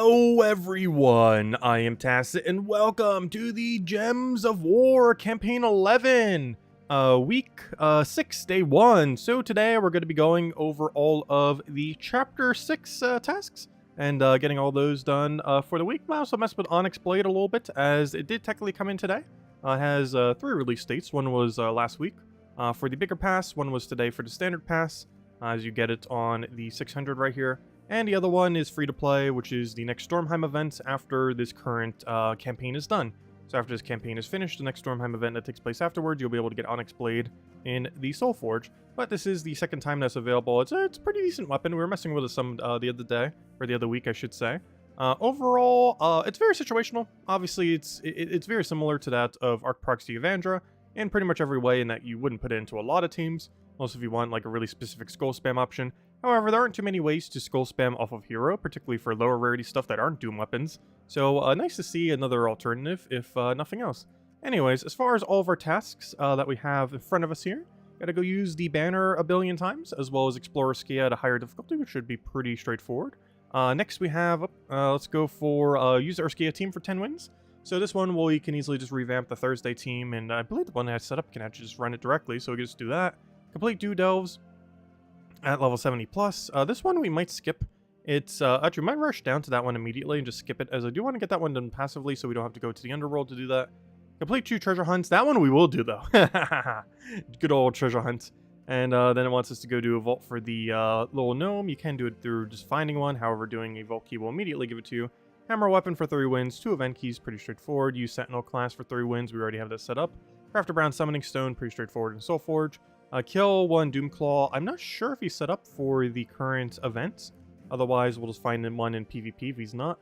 Hello everyone, I am Tacit and welcome to the Gems of War Campaign 11, week 6, day 1. So today we're going to be going over all of the chapter 6 tasks and getting all those done for the week. I also messed with Onyx Blade a little bit as it did technically come in today. It has 3 release dates. One was last week for the bigger pass, one was today for the standard pass, as you get it on the 600 right here. And the other one is free to play, which is the next Stormheim event after this current campaign is done. So after this campaign is finished, the next Stormheim event that takes place afterwards, you'll be able to get Onyx Blade in the Soul Forge. But this is the second time that's available. It's a pretty decent weapon. We were messing with it some the other day, or the other week, I should say. Overall, it's very situational. Obviously, it's very similar to that of Arc Proxy Evandra in pretty much every way, in that you wouldn't put it into a lot of teams, unless if you want like a really specific skull spam option. However, there aren't too many ways to skull spam off of hero, particularly for lower rarity stuff that aren't Doom weapons. So nice to see another alternative, if nothing else. Anyways, as far as all of our tasks that we have in front of us here, gotta go use the banner a billion times, as well as Explorer Skia at a higher difficulty, which should be pretty straightforward. Next we have, let's go for use our Skia team for 10 wins. So this one, we can easily just revamp the Thursday team, and I believe the one that I set up can actually just run it directly, so we can just do that. Complete Dew Delves at level 70 plus. This one we might skip. It's actually, we might rush down to that one immediately and just skip it, as I do want to get that one done passively so we don't have to go to the underworld to do that. Complete 2 treasure hunts. That one we will do though. Good old treasure hunt. And then it wants us to go do a vault for the little gnome. You can do it through just finding one. However, doing a vault key will immediately give it to you. Hammer weapon for 3 wins. 2 event keys, pretty straightforward. Use Sentinel class for 3 wins. We already have that set up. Craft a brown summoning stone, pretty straightforward in Soul Forge. Kill 1 Doomclaw. I'm not sure if he's set up for the current event. Otherwise, we'll just find him one in PvP if he's not.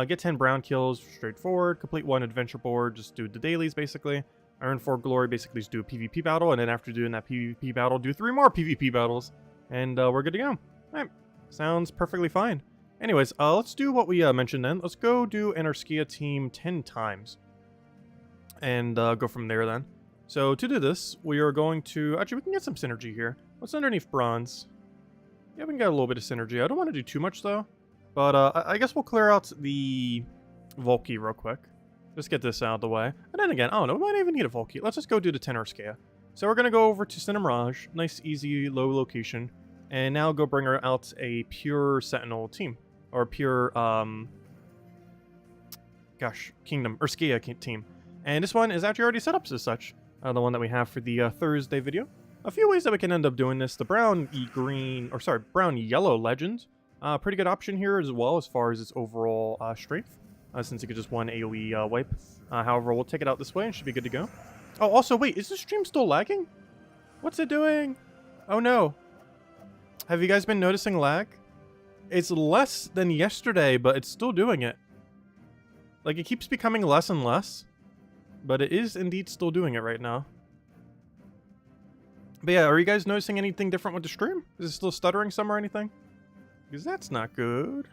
Get 10 brown kills, straightforward. Complete 1 adventure board, just do the dailies basically. Earn 4 glory, basically just do a PvP battle. And then after doing that PvP battle, do 3 more PvP battles. And we're good to go. Alright, sounds perfectly fine. Anyways, let's do what we mentioned then. Let's go do Anarchy team 10 times. And go from there then. So to do this, we are going to... Actually, we can get some synergy here. What's underneath bronze? Yeah, we can get a little bit of synergy. I don't want to do too much, though. But I guess we'll clear out the Volkey real quick. Just get this out of the way. And then again, I don't know, we might even need a Volkey. Let's just go do the Tenorskea. So we're going to go over to Cinemirage. Nice, easy, low location. And now go bring her out a pure Sentinel team. Or pure, Kingdom, or Skia team. And this one is actually already set up as such. The one that we have for the Thursday video. A few ways that we can end up doing this. The brown-yellow legend. Pretty good option here as well as far as its overall strength. Since it could just one AoE wipe. However, we'll take it out this way and should be good to go. Oh, also, wait, is the stream still lagging? What's it doing? Oh no. Have you guys been noticing lag? It's less than yesterday, but it's still doing it. Like, it keeps becoming less and less. But it is indeed still doing it right now. But yeah, are you guys noticing anything different with the stream? Is it still stuttering some or anything? Because that's not good.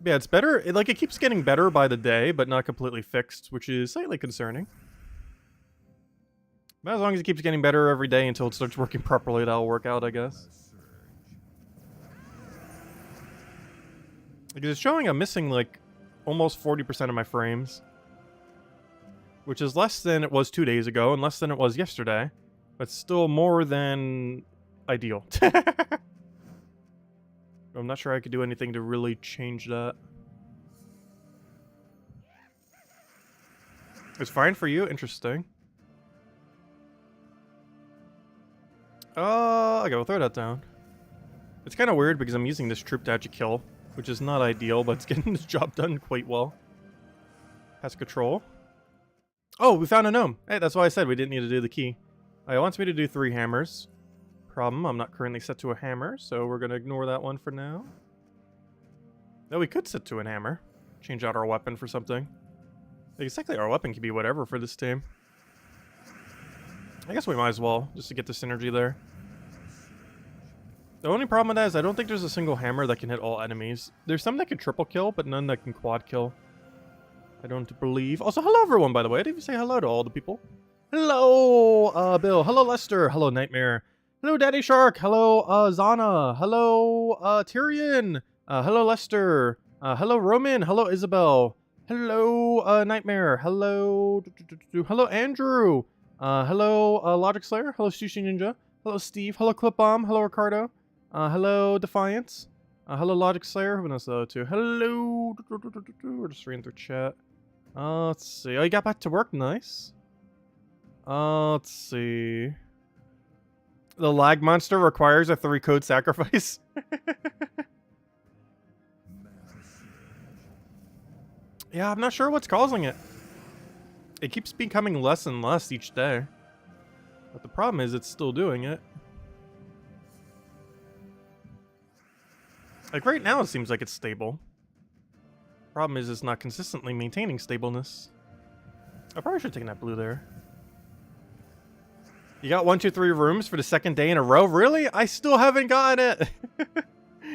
But yeah, it's better. It keeps getting better by the day, but not completely fixed, which is slightly concerning. But as long as it keeps getting better every day until it starts working properly, that'll work out, I guess. Because it's showing I'm missing, like, almost 40% of my frames. Which is less than it was 2 days ago, and less than it was yesterday. But still more than ideal. I'm not sure I could do anything to really change that. It's fine for you? Interesting. Okay, we'll throw that down. It's kind of weird because I'm using this troop to actually kill, which is not ideal, but it's getting this job done quite well. Pest control. Oh, we found a gnome. Hey, that's why I said we didn't need to do the key. It wants me to do 3 hammers. Problem, I'm not currently set to a hammer, so we're going to ignore that one for now. No, we could set to an hammer. Change out our weapon for something. Exactly, our weapon can be whatever for this team. I guess we might as well, just to get the synergy there. The only problem with that is I don't think there's a single hammer that can hit all enemies. There's some that can triple kill, but none that can quad kill. I don't believe. Also, hello everyone, by the way. I didn't even say hello to all the people. Hello, Bill. Hello, Lester. Hello, Nightmare. Hello, Daddy Shark. Hello, Zana. Hello, Tyrion. Hello, Lester. Hello, Roman. Hello, Isabel. Hello, Nightmare. Hello, hello, Andrew. Hello, Logic Slayer. Hello, Sushi Ninja. Hello, Steve. Hello, Clip Bomb. Hello, Ricardo. Hello, Defiance. Hello, Logic Slayer. Who knows the other two? Hello. We're just reading through chat. Let's see. Oh, you got back to work. Nice. Let's see. The lag monster requires a 3-code sacrifice. Yeah, I'm not sure what's causing it. It keeps becoming less and less each day. But the problem is it's still doing it. Like right now it seems like it's stable. Problem is it's not consistently maintaining stableness. I probably should have taken that blue there. You got 1, 2, 3 rooms for the second day in a row? Really? I still haven't gotten it.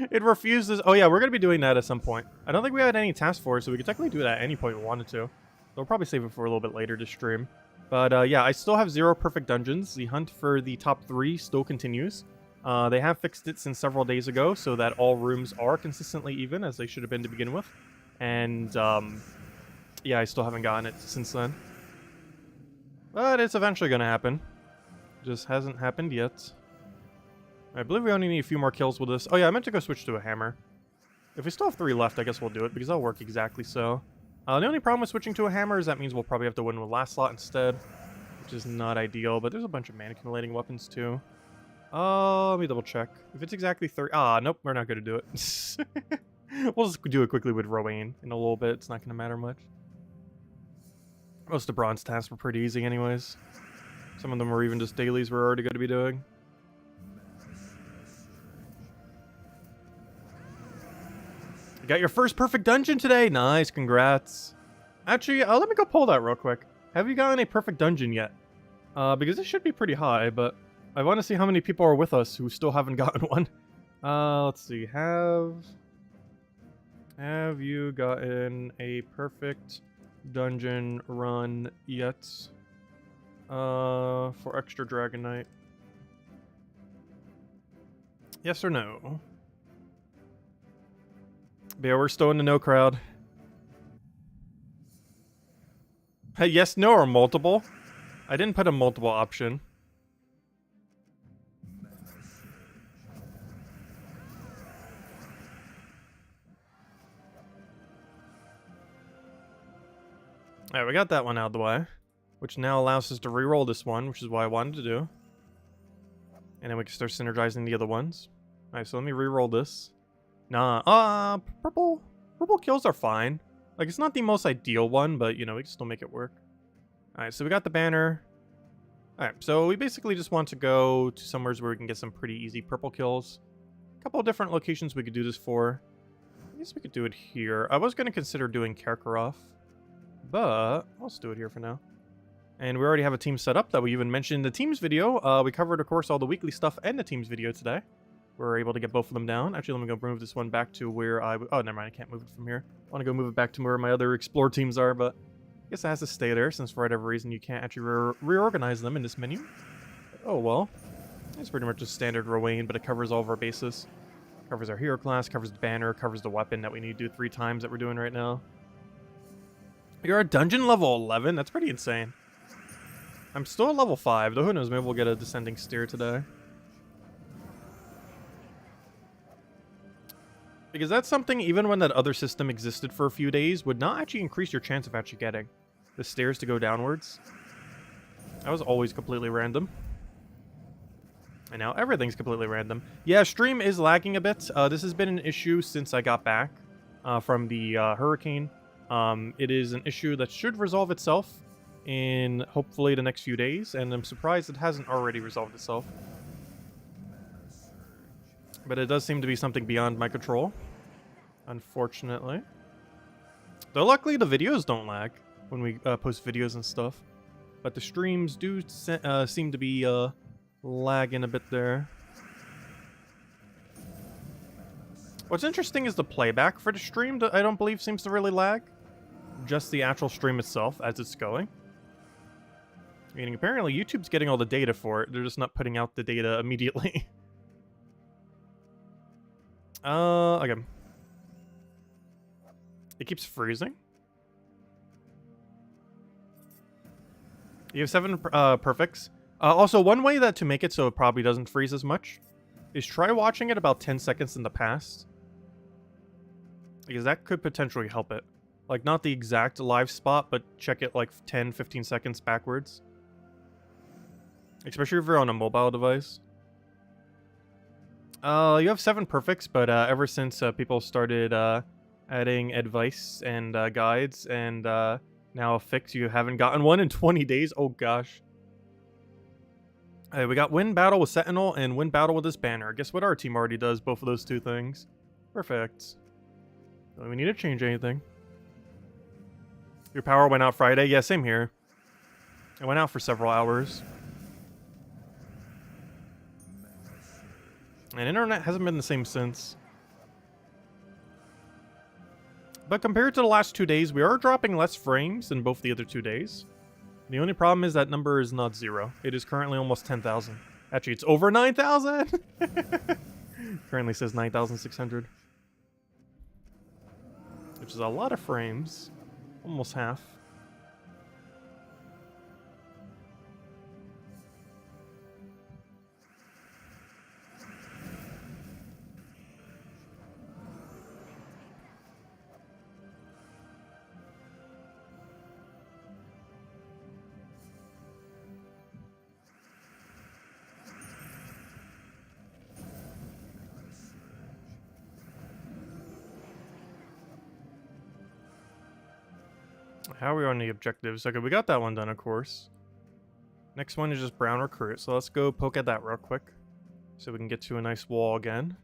It refuses. Oh yeah, we're gonna be doing that at some point. I don't think we had any task force, so we could technically do it at any point we wanted to. We'll probably save it for a little bit later to stream. But yeah, I still have 0 perfect dungeons. The hunt for the top 3 still continues. They have fixed it since several days ago, so that all rooms are consistently even, as they should have been to begin with. And yeah, I still haven't gotten it since then. But it's eventually gonna happen. Just hasn't happened yet. I believe we only need a few more kills with this. Oh yeah, I meant to go switch to a hammer. If we still have 3 left, I guess we'll do it, because that'll work exactly so. The only problem with switching to a hammer is that means we'll probably have to win with last slot instead, which is not ideal, but there's a bunch of mana accumulating weapons too. Let me double check. If it's exactly 30... nope, we're not going to do it. We'll just do it quickly with Rowan in a little bit. It's not going to matter much. Most of the bronze tasks were pretty easy anyways. Some of them were even just dailies we're already going to be doing. You got your first perfect dungeon today. Nice, congrats. Actually, let me go pull that real quick. Have you gotten a perfect dungeon yet? Because it should be pretty high, but I want to see how many people are with us who still haven't gotten one. Let's see. Have you gotten a perfect dungeon run yet? For extra Dragon Knight. Yes or no? But yeah, we're still in the no crowd. Hey, yes, no, or multiple? I didn't put a multiple option. Alright, we got that one out of the way. Which now allows us to reroll this one, which is what I wanted to do. And then we can start synergizing the other ones. Alright, so let me reroll this. Nah, purple kills are fine. Like, it's not the most ideal one, but, you know, we can still make it work. Alright, so we got the banner. Alright, so we basically just want to go to somewhere where we can get some pretty easy purple kills. A couple of different locations we could do this for. I guess we could do it here. I was going to consider doing Karkaroff, but let's do it here for now. And we already have a team set up that we even mentioned in the teams video. We covered, of course, all the weekly stuff and the teams video today. We're able to get both of them down. Actually, let me go move this one back to where I... Oh, never mind. I can't move it from here. I want to go move it back to where my other explore teams are, but I guess it has to stay there since for whatever reason you can't actually reorganize them in this menu. Oh, well. It's pretty much just standard Rowan, but it covers all of our bases. Covers our hero class, covers the banner, covers the weapon that we need to do 3 times that we're doing right now. You're at dungeon level 11? That's pretty insane. I'm still at level 5, though who knows, maybe we'll get a descending steer today. Because that's something, even when that other system existed for a few days, would not actually increase your chance of actually getting the stairs to go downwards. That was always completely random. And now everything's completely random. Yeah, stream is lagging a bit. This has been an issue since I got back from the hurricane. It is an issue that should resolve itself in hopefully the next few days, and I'm surprised it hasn't already resolved itself. But it does seem to be something beyond my control, unfortunately. Though luckily the videos don't lag when we post videos and stuff. But the streams do seem to be lagging a bit there. What's interesting is the playback for the stream that I don't believe seems to really lag. Just the actual stream itself as it's going. Meaning apparently YouTube's getting all the data for it. They're just not putting out the data immediately. Okay. It keeps freezing. You have 7 perfects. Also, one way that to make it so it probably doesn't freeze as much is try watching it about 10 seconds in the past. Because that could potentially help it. Like, not the exact live spot, but check it like 10, 15 seconds backwards. Especially if you're on a mobile device. You have 7 perfects, but ever since people started adding advice and guides and now a fix, you haven't gotten one in 20 days. Oh gosh. Hey, we got win battle with Sentinel and win battle with this banner. Guess what our team already does? Both of those 2 things. Perfect. Don't even need to change anything. Your power went out Friday? Yeah, same here. It went out for several hours. And internet hasn't been the same since. But compared to the last 2 days, we are dropping less frames than both the other 2 days. The only problem is that number is not 0. It is currently almost 10,000. Actually, it's over 9,000! Currently says 9,600. Which is a lot of frames. Almost half. How are we on the objectives? Okay, we got that one done, of course. Next one is just brown recruit, so let's go poke at that real quick. So we can get to a nice wall again.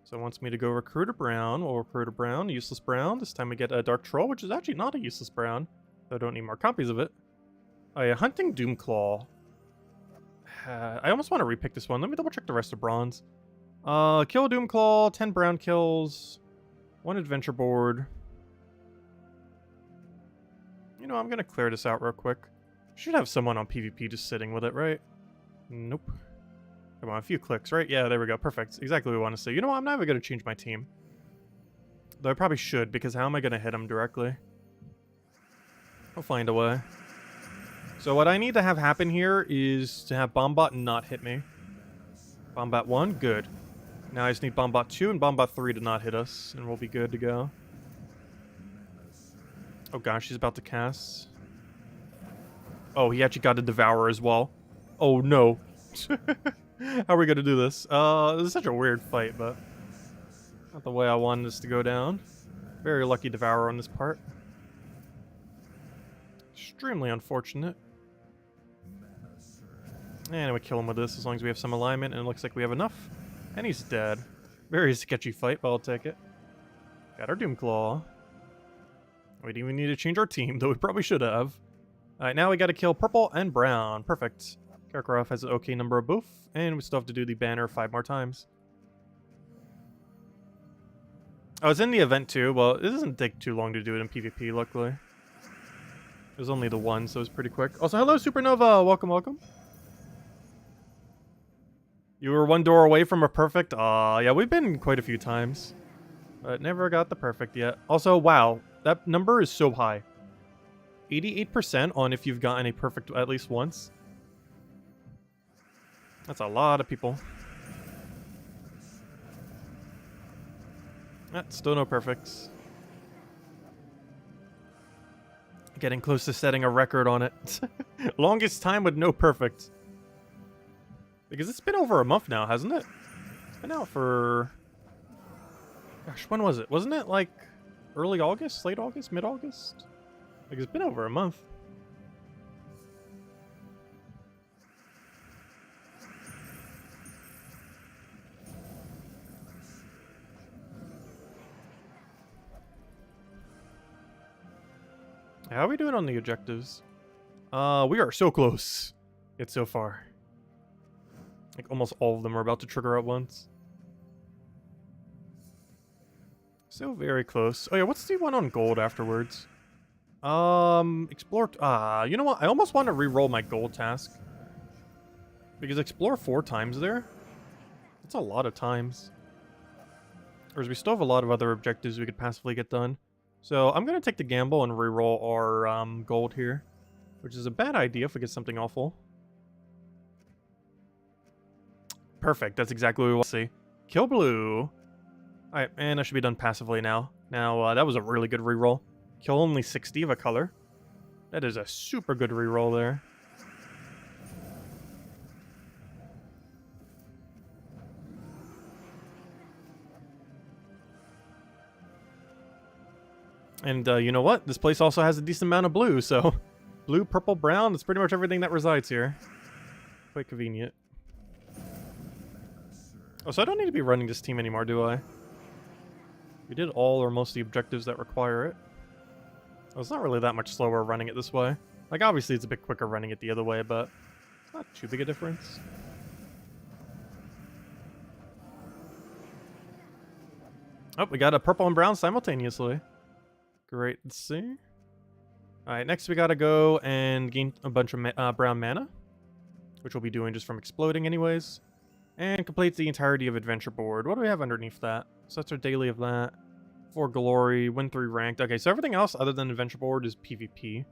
So it wants me to go recruit a brown. We'll recruit a brown, useless brown. This time we get a dark troll, which is actually not a useless brown. So I don't need more copies of it. Oh yeah, hunting Doomclaw. I almost want to repick this one. Let me double check the rest of bronze. Kill Doomclaw, 10 brown kills, 1 adventure board. You know, I'm gonna clear this out real quick. Should have someone on PvP just sitting with it, right? Nope. Come on, a few clicks, right? Yeah, there we go. Perfect. Exactly what we want to see. You know what? I'm not even gonna change my team. Though I probably should, because how am I gonna hit him directly? I'll find a way. So what I need to have happen here is to have Bombot not hit me. Bombot 1, good. Now I just need Bombot 2 and Bombot 3 to not hit us, and we'll be good to go. Oh gosh, he's about to cast. Oh, he actually got a Devourer as well. Oh no. How are we gonna do this? This is such a weird fight, but not the way I wanted this to go down. Very lucky Devourer on this part. Extremely unfortunate. And we kill him with this as long as we have some alignment, and it looks like we have enough. And he's dead. Very sketchy fight, but I'll take it. Got our Doomclaw. We didn't even need to change our team, though we probably should have. Alright, now we gotta kill purple and brown. Perfect. Karkaroff has an okay number of both, and we still have to do the banner 5 more times. I was in the event too. Well, it doesn't take too long to do it in PvP, luckily. It was only the one, so it was pretty quick. Also, hello, Supernova! Welcome, welcome. You were 1 door away from a perfect? Yeah, we've been quite a few times. But never got the perfect yet. Also, wow. That number is so high. 88% on if you've gotten a perfect at least once. That's a lot of people. Still no perfects. Getting close to setting a record on it. Longest time with no perfect. Because it's been over a month now, hasn't it? It's been out for... Gosh, when was it? Wasn't it like... early August? Late August? Mid-August? Like, it's been over a month. How are we doing on the objectives? We are so close. Yet so far. Like, almost all of them are about to trigger at once. So very close. Oh yeah, what's the one on gold afterwards? Explore... you know what? I almost want to re-roll my gold task. Because explore 4 times there? That's a lot of times. Whereas we still have a lot of other objectives we could passively get done. So I'm going to take the gamble and reroll our gold here, which is a bad idea if we get something awful. Perfect. That's exactly what we want to see. Kill blue. Alright, and I should be done passively now. Now, that was a really good reroll. Kill only 60 of a color. That is a super good reroll there. And you know what? This place also has a decent amount of blue, so blue, purple, brown, it's pretty much everything that resides here. Quite convenient. Oh, so I don't need to be running this team anymore, do I? We did all or most of the objectives that require it. Well, it's not really that much slower running it this way. Like, obviously it's a bit quicker running it the other way, but it's not too big a difference. Oh, we got a purple and brown simultaneously. Great to see. Alright, next we gotta go and gain a bunch of brown mana, which we'll be doing just from exploding anyways. And complete the entirety of Adventure Board. What do we have underneath that? So that's our daily of that. 4 glory, win 3 ranked. Okay, so everything else other than Adventure Board is PvP.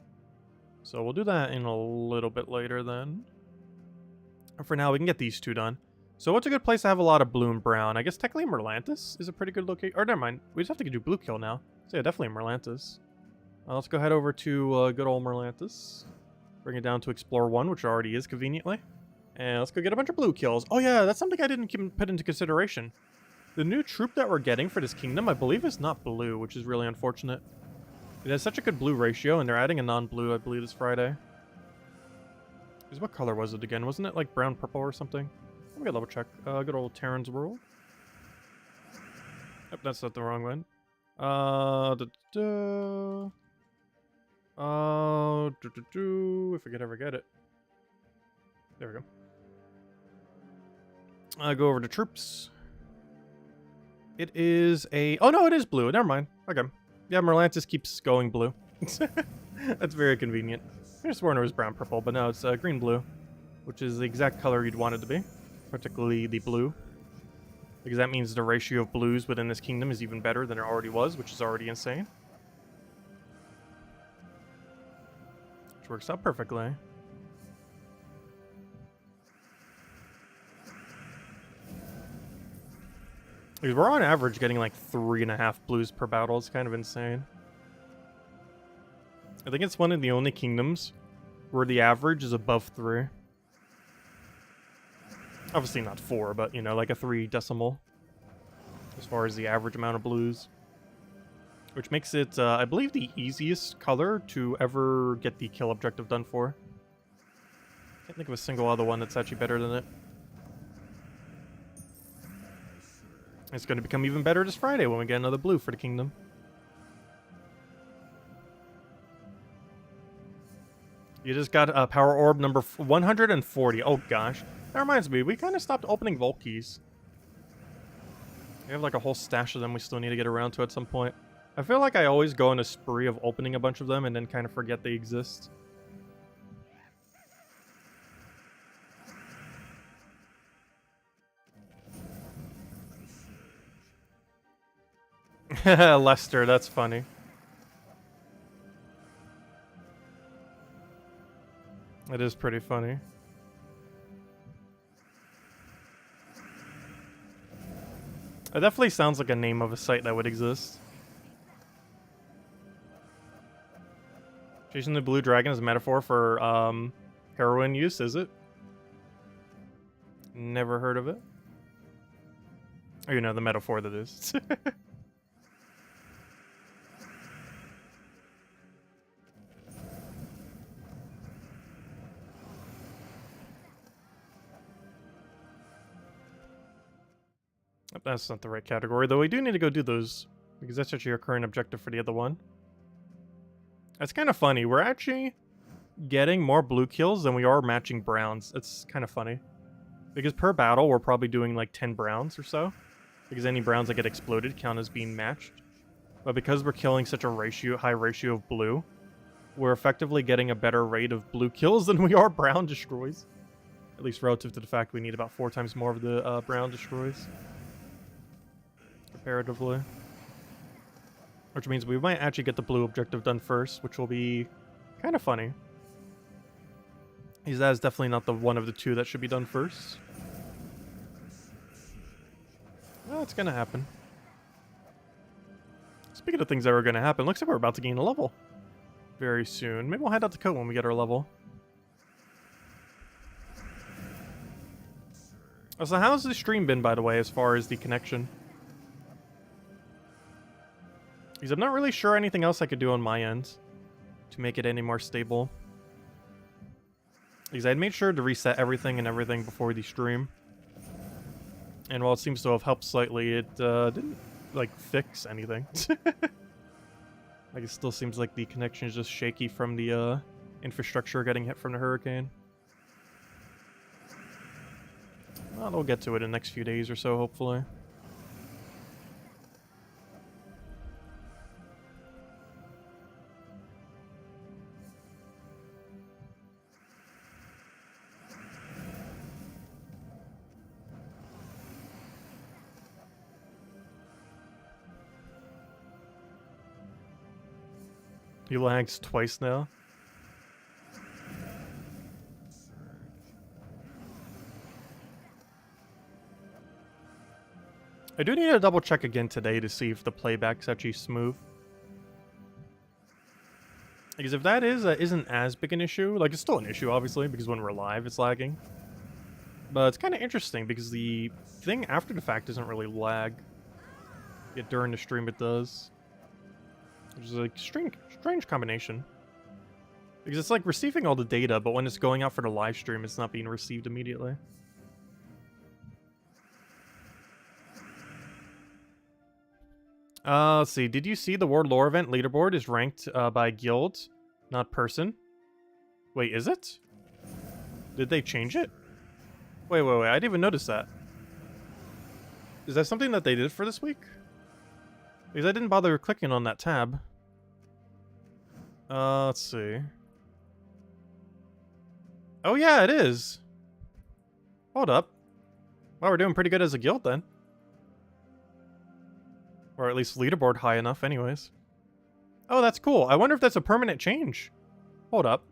So we'll do that in a little bit later then. And for now, we can get these 2 done. So what's a good place to have a lot of blue and brown? I guess technically Merlantis is a pretty good location. Or never mind, we just have to do blue kill now. So yeah, definitely Merlantis. Let's go head over to good old Merlantis. Bring it down to Explore 1, which already is conveniently. And let's go get a bunch of blue kills. Oh yeah, that's something I didn't put into consideration. The new troop that we're getting for this kingdom, I believe, is not blue, which is really unfortunate. It has such a good blue ratio, and they're adding a non-blue, I believe, this Friday. Because what color was it again? Wasn't it like brown purple or something? Let me go double check. Good old Terran's World. Yep, that's not the wrong one. If I could ever get it. There we go. Go over to troops. It is a... Oh, no, it is blue. Never mind. Okay. Yeah, Merlantis keeps going blue. That's very convenient. I just sworn it was brown-purple, but no, it's green-blue, which is the exact color you'd want it to be, particularly the blue. Because that means the ratio of blues within this kingdom is even better than it already was, which is already insane. Which works out perfectly. Because we're on average getting like 3.5 blues per battle. It's kind of insane. I think it's one of the only kingdoms where the average is above 3. Obviously not 4, but, you know, like a 3 decimal. As far as the average amount of blues. Which makes it, I believe, the easiest color to ever get the kill objective done for. Can't think of a single other one that's actually better than it. It's going to become even better this Friday when we get another blue for the kingdom. You just got a power orb number 140. Oh gosh. That reminds me, we kind of stopped opening Vault keys. We have like a whole stash of them we still need to get around to at some point. I feel like I always go on a spree of opening a bunch of them and then kind of forget they exist. Lester, that's funny. It is pretty funny. It definitely sounds like a name of a site that would exist. Chasing the blue dragon is a metaphor for heroin use, is it? Never heard of it. Or, you know, the metaphor that is. That's not the right category, though we do need to go do those, because that's actually our current objective for the other one. That's kind of funny. We're actually getting more blue kills than we are matching browns. It's kind of funny. Because per battle, we're probably doing like 10 browns or so. Because any browns that get exploded count as being matched. But because we're killing such a high ratio of blue, we're effectively getting a better rate of blue kills than we are brown destroys. At least relative to the fact we need about 4 times more of the brown destroys. Comparatively. Which means we might actually get the blue objective done first, which will be kind of funny. That is definitely not the one of the two that should be done first. Well, it's gonna happen. Speaking of things that are gonna happen, looks like we're about to gain a level very soon. Maybe we'll head out to Coat when we get our level. So how's the stream been, by the way, as far as the connection? Because I'm not really sure anything else I could do on my end to make it any more stable. Because I had made sure to reset everything before the stream. And while it seems to have helped slightly, it didn't, like, fix anything. Like, it still seems like the connection is just shaky from the infrastructure getting hit from the hurricane. Well, they'll get to it in the next few days or so, hopefully. He lags twice now. I do need to double check again today to see if the playback's actually smooth. Because if that isn't as big an issue, like it's still an issue obviously, because when we're live it's lagging. But it's kind of interesting because the thing after the fact doesn't really lag. Yet during the stream it does. Which is a strange combination. Because it's like receiving all the data, but when it's going out for the live stream, it's not being received immediately. Let's see. Did you see the World Lore event leaderboard is ranked by guild, not person? Wait, is it? Did they change it? Wait. I didn't even notice that. Is that something that they did for this week? Because I didn't bother clicking on that tab. Let's see. Oh yeah, it is. Hold up. Well, we're doing pretty good as a guild then. Or at least leaderboard high enough anyways. Oh, that's cool. I wonder if that's a permanent change. Hold up.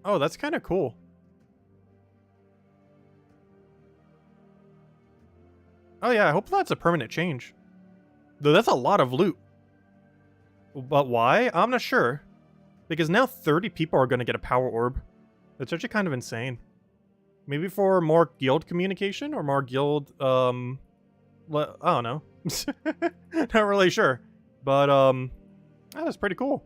Oh, that's kind of cool. Oh yeah, I hope that's a permanent change. Though that's a lot of loot. But why? I'm not sure. Because now 30 people are going to get a power orb. That's actually kind of insane. Maybe for more guild communication or more guild, I don't know. Not really sure. But, that's pretty cool.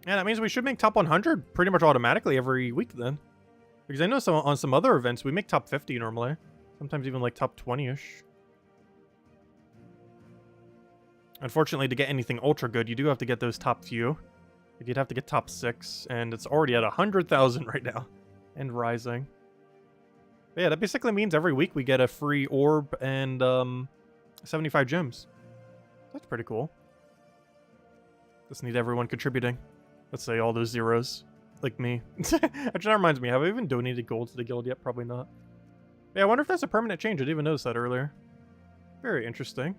Yeah, that means we should make top 100 pretty much automatically every week then. Because I know on some other events, we make top 50 normally. Sometimes even like top 20-ish. Unfortunately, to get anything ultra good, you do have to get those top few. Like, you'd have to get top 6, and it's already at 100,000 right now. And rising. But yeah, that basically means every week we get a free orb and 75 gems. That's pretty cool. Just need everyone contributing. Let's say all those zeros. Like me. Actually, that reminds me, have I even donated gold to the guild yet? Probably not. Yeah, I wonder if that's a permanent change. I didn't even notice that earlier. Very interesting.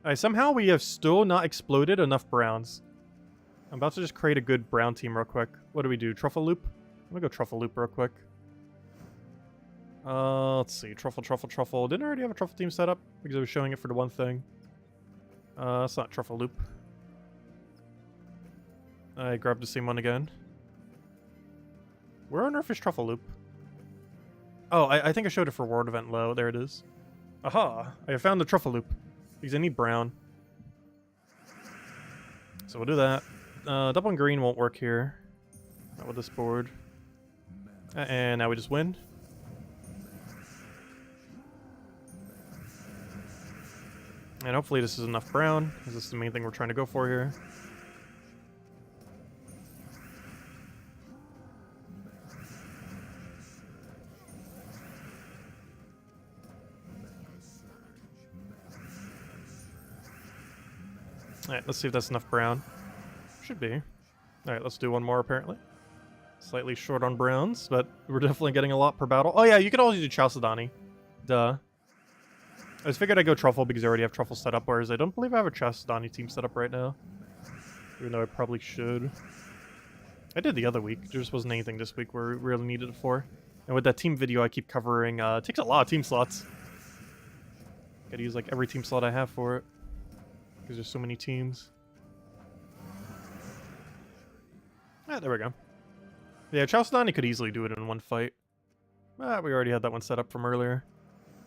Alright, somehow we have still not exploded enough browns. I'm about to just create a good brown team real quick. What do we do? Truffle loop? I'm gonna go truffle loop real quick. Let's see. Truffle. Didn't I already have a truffle team set up? Because I was showing it for the one thing. It's not truffle loop. I grabbed the same one again. Where on earth is truffle loop? Oh, I think I showed it for World Event Low. There it is. Aha! I found the truffle loop. Because I need brown. So we'll do that. Double and green won't work here. Not with this board. And now we just win. And hopefully this is enough brown, because this is the main thing we're trying to go for here. Alright, let's see if that's enough brown. Should be. Alright, let's do one more apparently. Slightly short on browns, but we're definitely getting a lot per battle. Oh yeah, you could always do Chalcedony. Duh. I just figured I'd go truffle because I already have truffle set up, whereas I don't believe I have a Chastodani team set up right now. Even though I probably should. I did the other week. There just wasn't anything this week where we really needed it for. And with that team video I keep covering, it takes a lot of team slots. Gotta use like every team slot I have for it. Because there's so many teams. Ah, there we go. Yeah, Chastodani could easily do it in one fight. Ah, we already had that one set up from earlier.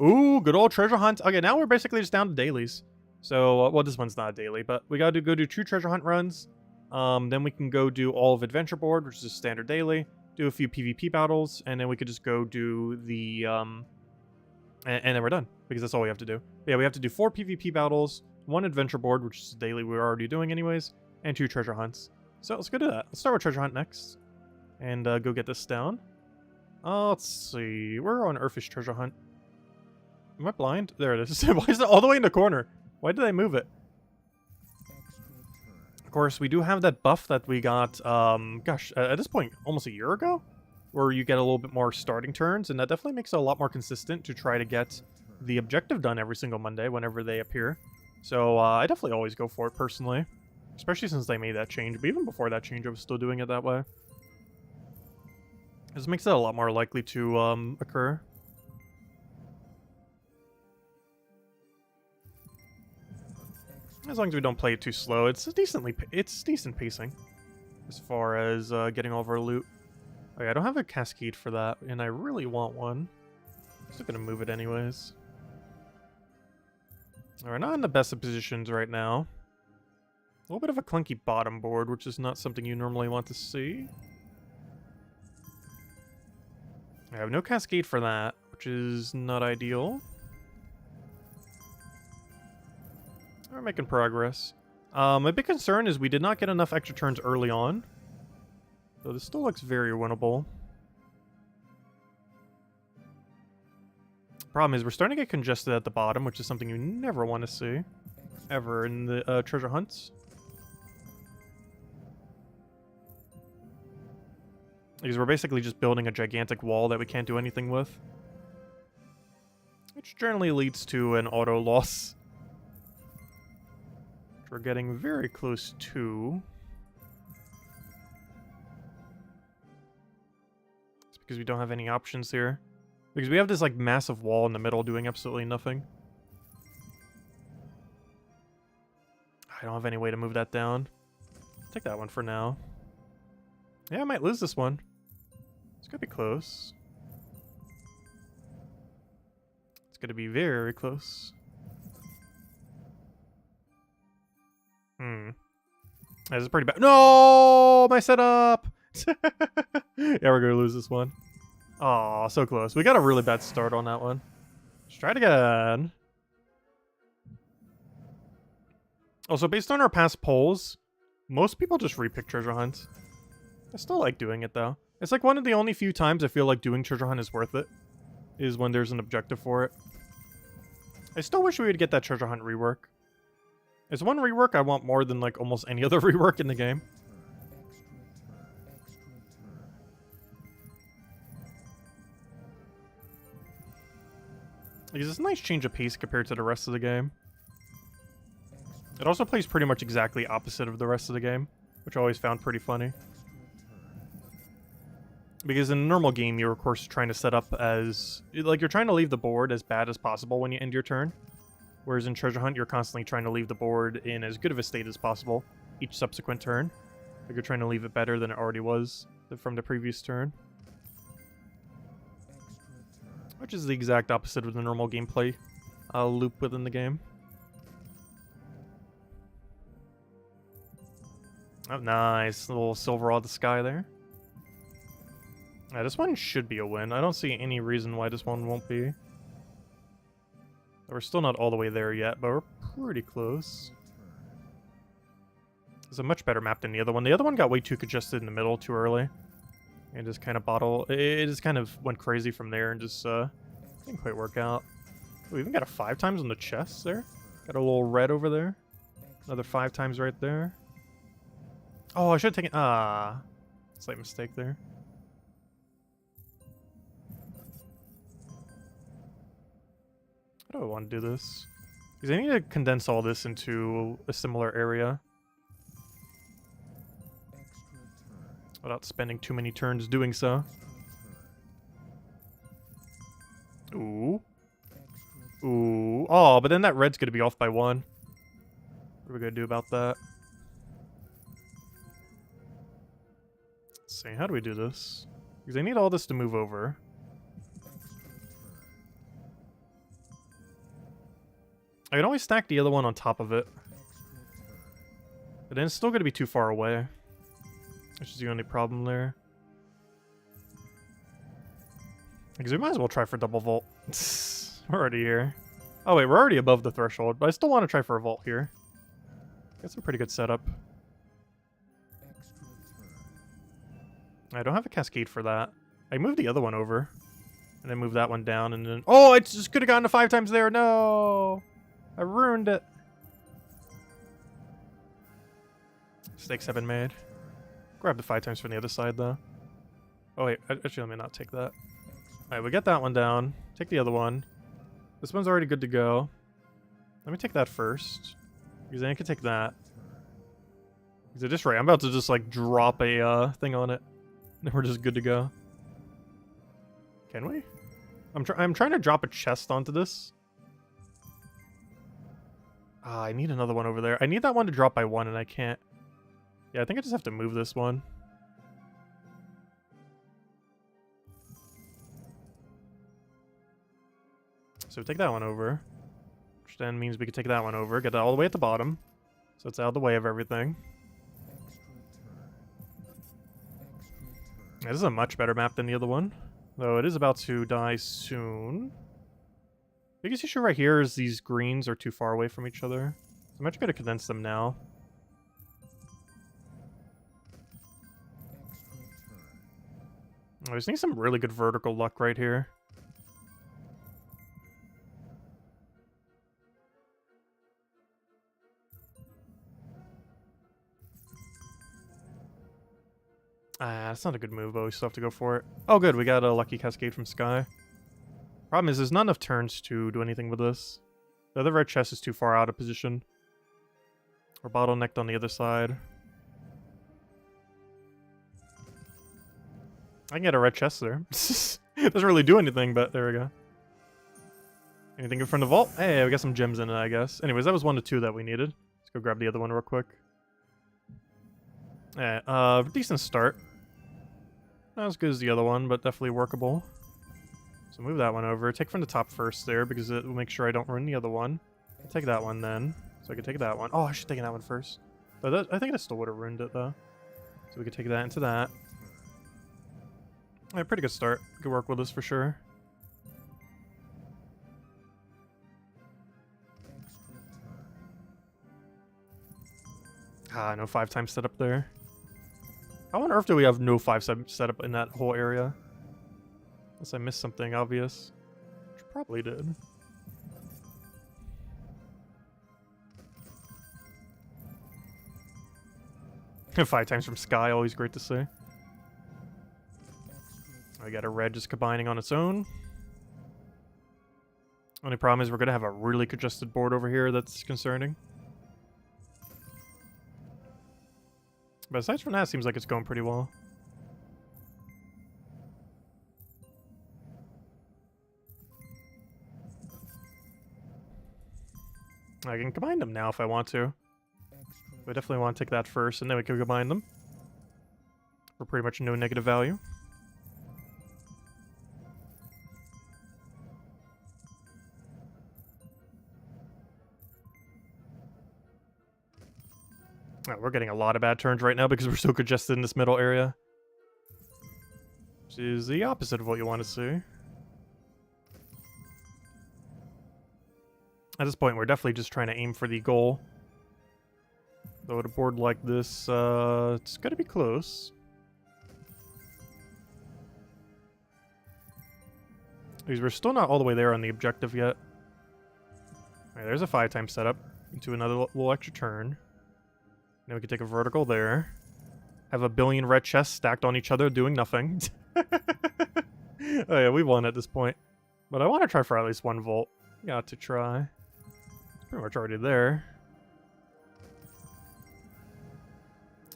Ooh, good old treasure hunt. Okay, now we're basically just down to dailies. So, well, this one's not a daily, but we gotta go do 2 treasure hunt runs. Then we can go do all of Adventure Board, which is a standard daily. Do a few PvP battles, and then we could just go do the, and then we're done. Because that's all we have to do. But yeah, we have to do 4 PvP battles, 1 Adventure Board, which is a daily we're already doing anyways, and 2 treasure hunts. So let's go do that. Let's start with treasure hunt next. And go get this down. Let's see. We're on Earthish treasure hunt. Am I blind? There it is. Why is it all the way in the corner? Why did I move it? Of course, we do have that buff that we got, gosh, at this point, almost a year ago? Where you get a little bit more starting turns, and that definitely makes it a lot more consistent to try to get the objective done every single Monday whenever they appear. So, I definitely always go for it, personally. Especially since they made that change, but even before that change, I was still doing it that way. This makes it a lot more likely to, occur. As long as we don't play it too slow, it's decent pacing. As far as, getting all of our loot. Okay, I don't have a cascade for that, and I really want one. I'm still gonna move it anyways. We're not in the best of positions right now. A little bit of a clunky bottom board, which is not something you normally want to see. I have no cascade for that, which is not ideal. We're making progress. My big concern is we did not get enough extra turns early on. So this still looks very winnable. Problem is we're starting to get congested at the bottom, which is something you never want to see. Ever in the treasure hunts. Because we're basically just building a gigantic wall that we can't do anything with. Which generally leads to an auto loss. Which we're getting very close to. It's because we don't have any options here. Because we have this like massive wall in the middle doing absolutely nothing. I don't have any way to move that down. Take that one for now. Yeah, I might lose this one. It's gonna be close. It's gonna be very close. This is pretty bad. No, my setup. Yeah, we're gonna lose this one. Aw, so close. We got a really bad start on that one. Let's try it again. Also, based on our past polls, most people just repick treasure hunts. I still like doing it though. It's like one of the only few times I feel like doing treasure hunt is worth it. Is when there's an objective for it. I still wish we would get that treasure hunt rework. It's one rework I want more than like almost any other rework in the game. Because it's a nice change of pace compared to the rest of the game. It also plays pretty much exactly opposite of the rest of the game, which I always found pretty funny. Because in a normal game, you're of course trying to set up as... like, you're trying to leave the board as bad as possible when you end your turn. Whereas in Treasure Hunt, you're constantly trying to leave the board in as good of a state as possible each subsequent turn. Like you're trying to leave it better than it already was from the previous turn. Which is the exact opposite of the normal gameplay loop within the game. Oh, nice. A little silver on the sky there. Yeah, this one should be a win. I don't see any reason why this one won't be. We're still not all the way there yet, but we're pretty close. It's a much better map than the other one. The other one got way too congested in the middle too early. And just kind of it just kind of went crazy from there and just didn't quite work out. We even got a 5 times on the chest there. Got a little red over there. Another 5 times right there. Oh, I should have taken... slight mistake there. How do I want to do this? Because I need to condense all this into a similar area. Without spending too many turns doing so. Ooh. Ooh. Oh, but then that red's going to be off by 1. What are we going to do about that? Let's see. How do we do this? Because I need all this to move over. I can always stack the other one on top of it. But then it's still going to be too far away. Which is the only problem there. Because we might as well try for double vault. We're already here. Oh wait, we're already above the threshold, but I still want to try for a vault here. That's a pretty good setup. I don't have a cascade for that. I moved the other one over. And then moved that one down and then... Oh, I just could have gotten to 5 times there. No! I ruined it. Mistakes have been made. Grab the 5 times from the other side, though. Oh, wait. Actually, let me not take that. Alright, we get that one down. Take the other one. This one's already good to go. Let me take that first. Because then I can take that. Because at this rate, I'm about to just, like, drop a thing on it. Then we're just good to go. Can we? I'm trying to drop a chest onto this. Ah, I need another one over there. I need that one to drop by 1, and I can't. Yeah, I think I just have to move this one. So take that one over. Which then means we can take that one over, get that all the way at the bottom. So it's out of the way of everything. Yeah, this is a much better map than the other one. Though it is about to die soon. Biggest issue right here is these greens are too far away from each other. So I'm actually going to condense them now. I just need some really good vertical luck right here. Ah, that's not a good move, but we still have to go for it. Oh good, we got a lucky cascade from Sky. Problem is, there's not enough turns to do anything with this. The other red chest is too far out of position. We're bottlenecked on the other side. I can get a red chest there. Doesn't really do anything, but there we go. Anything good from the vault? Hey, we got some gems in it, I guess. Anyways, that was 1 to 2 that we needed. Let's go grab the other one real quick. Yeah, decent start. Not as good as the other one, but definitely workable. So move that one over. Take from the top first there, because it will make sure I don't ruin the other one. Take that one then. So I can take that one. Oh, I should have taken that one first. But I think I still would have ruined it, though. So we could take that into that. Alright, pretty good start. Good work with this for sure. Ah, no 5 times setup there. How on earth do we have no 5 setup in that whole area? Unless I missed something obvious. Which I probably did. Five times from Sky, always great to see. I got a red just combining on its own. Only problem is we're going to have a really congested board over here that's concerning. But aside from that, it seems like it's going pretty well. I can combine them now if I want to. I definitely want to take that first, and then we can combine them. For pretty much no negative value. Oh, we're getting a lot of bad turns right now because we're so congested in this middle area. Which is the opposite of what you want to see. At this point, we're definitely just trying to aim for the goal. Though at a board like this, it's going to be close. Because we're still not all the way there on the objective yet. Alright, there's a 5-time setup into another little extra turn. Then we can take a vertical there. Have a billion red chests stacked on each other doing nothing. Oh yeah, we won at this point. But I want to try for at least 1 volt. Got to try. It's pretty much already there.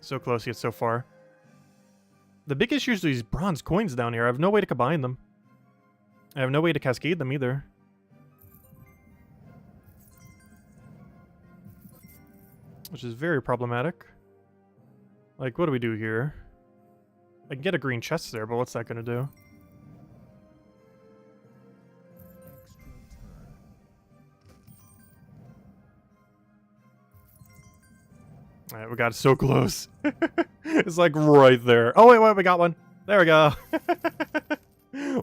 So close yet so far. The big issue is these bronze coins down here. I have no way to combine them. I have no way to cascade them either. Which is very problematic. Like, what do we do here? I can get a green chest there, but what's that gonna do? Alright, we got it so close. It's like right there. Oh, wait, we got one. There we go.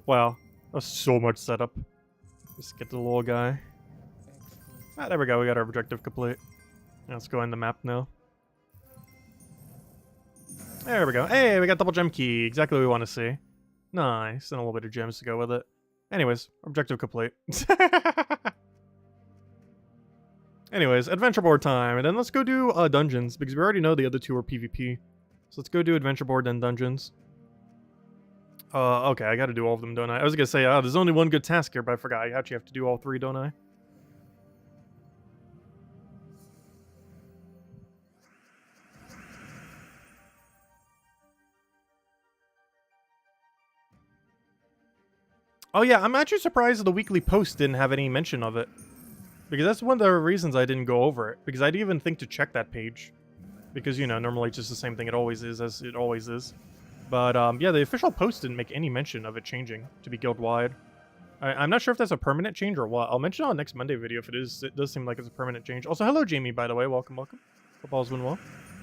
Wow. That was so much setup. Just get the little guy. Ah, there we go. We got our objective complete. Let's go in the map now. There we go. Hey, we got double gem key. Exactly what we want to see. Nice. And a little bit of gems to go with it. Anyways, objective complete. Anyways, adventure board time. And then let's go do dungeons, because we already know the other two are PvP. So let's go do adventure board, then dungeons. Okay, I gotta do all of them, don't I? I was gonna say, there's only one good task here, but I forgot. I actually have to do all three, don't I? Oh yeah, I'm actually surprised the weekly post didn't have any mention of it. Because that's one of the reasons I didn't go over it. Because I didn't even think to check that page. Because, you know, normally it's just the same thing it always is, as it always is. But, yeah, the official post didn't make any mention of it changing to be guild-wide. I'm not sure if that's a permanent change or what. I'll mention it on next Monday video if it is. It does seem like it's a permanent change. Also, hello, Jamie, by the way. Welcome, welcome. Hope all's been well.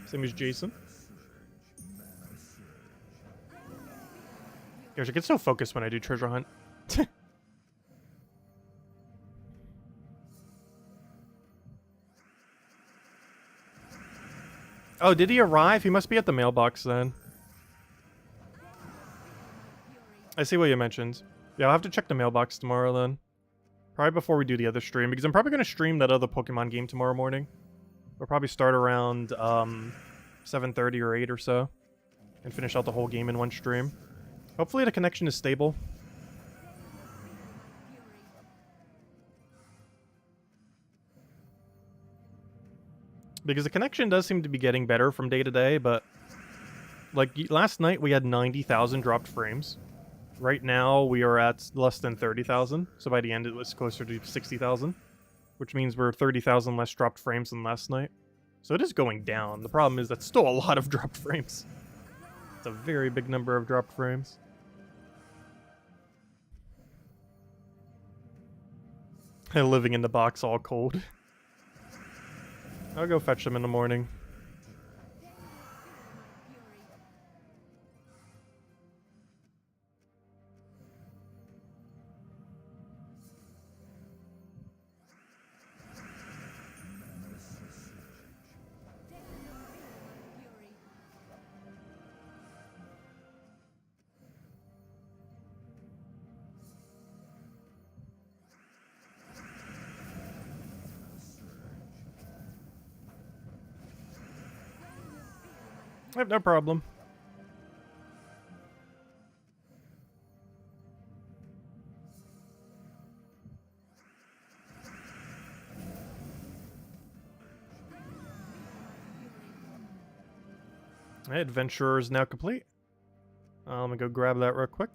Same as Jason. Gosh, I get so focused when I do treasure hunt. Oh, did he arrive? He must be at the mailbox then. I see what you mentioned. Yeah, I'll have to check the mailbox tomorrow then. Probably before we do the other stream, because I'm probably going to stream that other Pokemon game tomorrow morning. We'll probably start around 7:30 or 8 or so. And finish out the whole game in one stream. Hopefully the connection is stable. Because the connection does seem to be getting better from day to day, but... Like, last night we had 90,000 dropped frames. Right now we are at less than 30,000, so by the end it was closer to 60,000. Which means we're 30,000 less dropped frames than last night. So it is going down. The problem is that's still a lot of dropped frames. It's a very big number of dropped frames. Living in the box all cold. I'll go fetch them in the morning. I have no problem. Hey, adventure is now complete. I'm gonna go grab that real quick.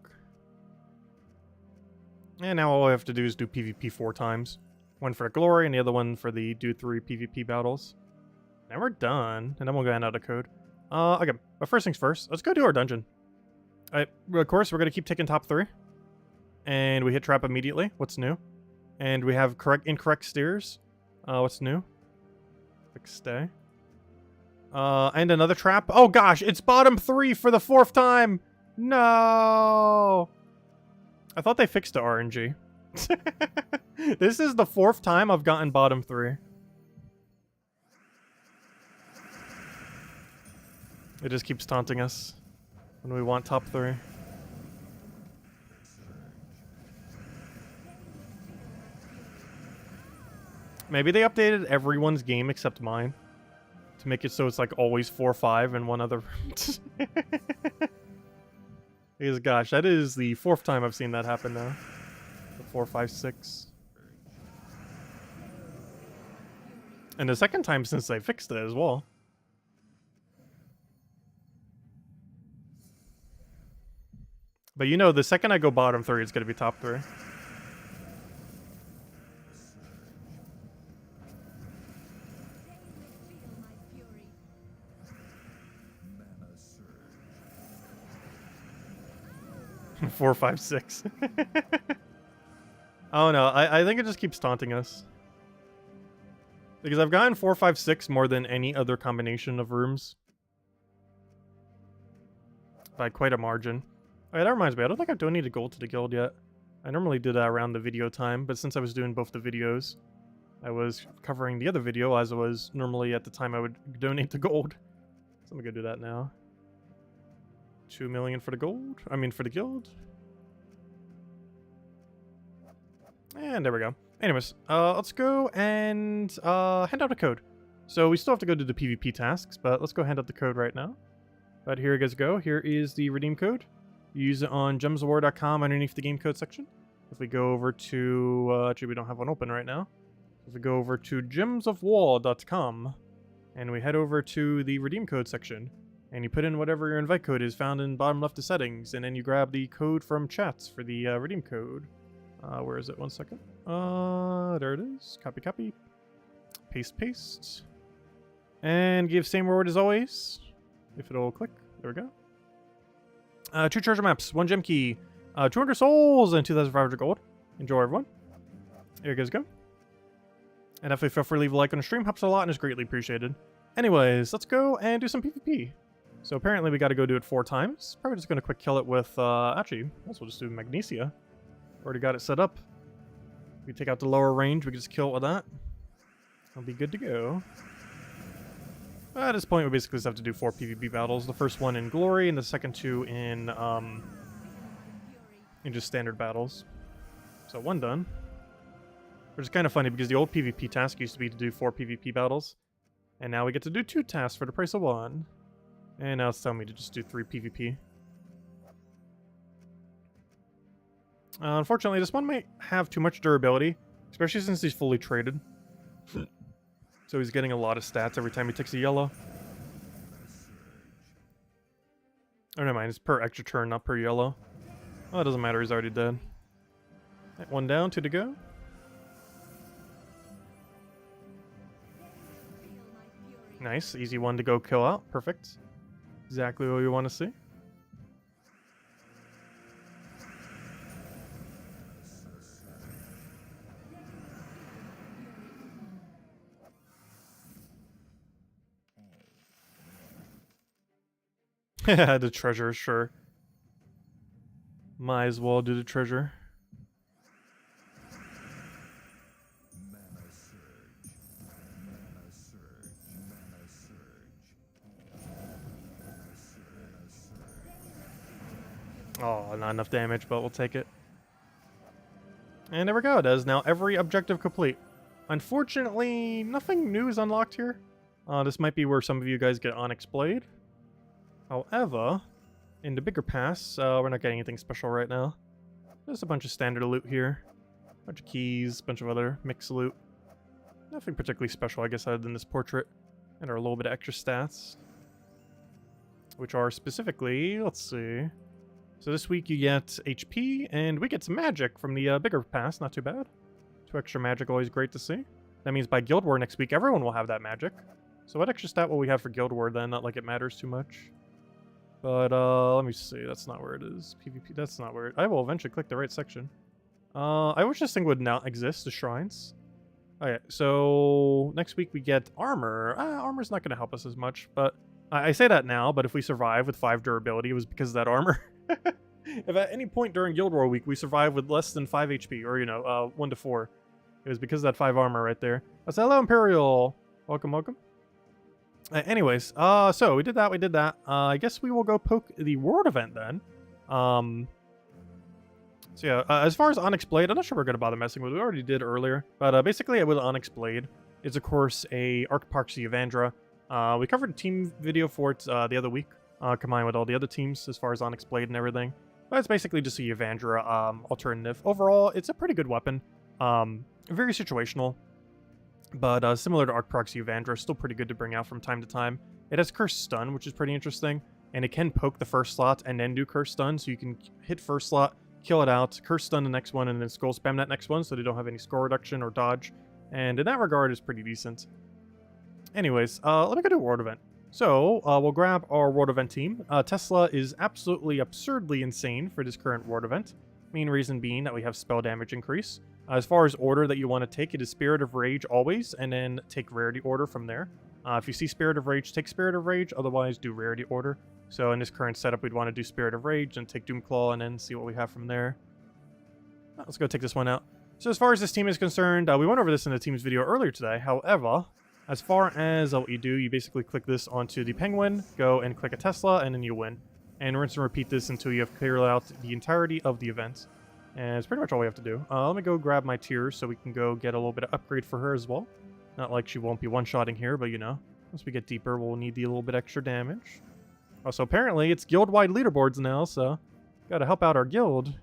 And now all I have to do is do PvP 4 times. One for glory and the other one for the do 3 PvP battles. And we're done. And then we'll go hand out a code. Okay, but first things first, let's go do our dungeon. Alright, of course, we're going to keep taking top 3. And we hit trap immediately. What's new? And we have incorrect steers. What's new? Quick stay. And another trap. Oh gosh, it's bottom 3 for the 4th time! No! I thought they fixed the RNG. This is the 4th time I've gotten bottom 3. It just keeps taunting us when we want top 3. Maybe they updated everyone's game except mine to make it so it's like always 4-5 and one other. Because gosh, that is the 4th time I've seen that happen now. The 4-5-6. And the second time since I fixed it as well. But you know, the second I go bottom 3, it's going to be top 3. Four, 5, 6. Oh no, I think it just keeps taunting us. Because I've gotten 4, 5, 6 more than any other combination of rooms. By quite a margin. Oh, yeah, that reminds me, I don't think I've donated gold to the guild yet. I normally do that around the video time, but since I was doing both the videos, I was covering the other video as I was normally at the time I would donate the gold. So I'm gonna go do that now. 2 million for the gold. I mean, for the guild. And there we go. Anyways, let's go and hand out a code. So we still have to go do the PvP tasks, but let's go hand out the code right now. But here you guys go. Here is the redeem code. You use it on gemsofwar.com underneath the game code section. If we go over to... actually, we don't have one open right now. If we go over to gemsofwar.com and we head over to the redeem code section, and you put in whatever your invite code is found in bottom left of settings, and then you grab the code from chats for the redeem code. Where is it? 1 second. There it is. Copy, copy. Paste, paste. And give same reward as always. If it'll click. There we go. 2 treasure maps, 1 gem key, 200 souls, and 2,500 gold. Enjoy, everyone. Here you guys go. And definitely feel free to leave a like on the stream. Helps a lot and is greatly appreciated. Anyways, let's go and do some PvP. So apparently we got to go do it 4 times. Probably just going to quick kill it with, actually, we'll just do Magnesia. Already got it set up. We take out the lower range, we can just kill it with that. I'll be good to go. At this point, we basically just have to do 4 PvP battles. The first one in Glory, and the second 2 in just standard battles. So 1 done. Which is kind of funny, because the old PvP task used to be to do 4 PvP battles. And now we get to do 2 tasks for the price of 1. And now it's telling me to just do 3 PvP. Unfortunately, this one might have too much durability, especially since he's fully traded. So he's getting a lot of stats every time he takes a yellow. Oh, never mind. It's per extra turn, not per yellow. Oh, it doesn't matter. He's already dead. Right, 1 down, 2 to go. Nice. Easy 1 to go kill out. Perfect. Exactly what we want to see. The treasure, sure. Might as well do the treasure. Oh, not enough damage, but we'll take it. And there we go. It is now every objective complete. Unfortunately, nothing new is unlocked here. This might be where some of you guys get Onyx Blade. However, in the bigger pass, we're not getting anything special right now. There's a bunch of standard loot here. A bunch of keys, a bunch of other mixed loot. Nothing particularly special, I guess, other than this portrait. And our little bit of extra stats. Which are specifically, let's see. So this week you get HP, and we get some magic from the bigger pass, not too bad. 2 extra magic, always great to see. That means by Guild War next week, everyone will have that magic. So what extra stat will we have for Guild War then? Not like it matters too much. But, let me see. That's not where it is. PvP, that's not where it... I will eventually click the right section. I wish this thing would now exist, the shrines. Okay, so next week we get armor. Armor's not going to help us as much, but... I say that now, but if we survive with 5 durability, it was because of that armor. If at any point during Guild War week we survive with less than 5 HP, or, you know, 1 to 4, it was because of that 5 armor right there. That's hello, Imperial! Welcome, welcome. Anyways, so we did that. I guess we will go poke the World event then. So yeah, as far as Onyx Blade, I'm not sure we're going to bother messing with it. We already did earlier. But basically, with Onyx Blade, it's of course a Archparxy Evandra. We covered a team video for it the other week, combined with all the other teams as far as Onyx Blade and everything. But it's basically just a Evandra alternative. Overall, it's a pretty good weapon. Very situational. But similar to Arc Proxy Evandra, still pretty good to bring out from time to time. It has Curse Stun, which is pretty interesting. And it can poke the first slot and then do Curse Stun, so you can hit first slot, kill it out, Curse Stun the next one, and then Skull Spam that next one so they don't have any score reduction or dodge. And in that regard, it's pretty decent. Anyways, let me go to a World Event. So, we'll grab our World Event team. Tesla is absolutely absurdly insane for this current World Event. Main reason being that we have spell damage increase. As far as order that you want to take, it is Spirit of Rage always, and then take Rarity Order from there. If you see Spirit of Rage, take Spirit of Rage, otherwise do Rarity Order. So in this current setup, we'd want to do Spirit of Rage, and take Doomclaw, and then see what we have from there. Let's go take this one out. So as far as this team is concerned, we went over this in the team's video earlier today. However, as far as what you do, you basically click this onto the Penguin, go and click a Tesla, and then you win. And rinse and repeat this until you have cleared out the entirety of the event. And it's pretty much all we have to do. Let me go grab my tiers so we can go get a little bit of upgrade for her as well. Not like she won't be one-shotting here, but you know, once we get deeper, we'll need the little bit extra damage. Also, apparently, it's guild-wide leaderboards now, so gotta help out our guild.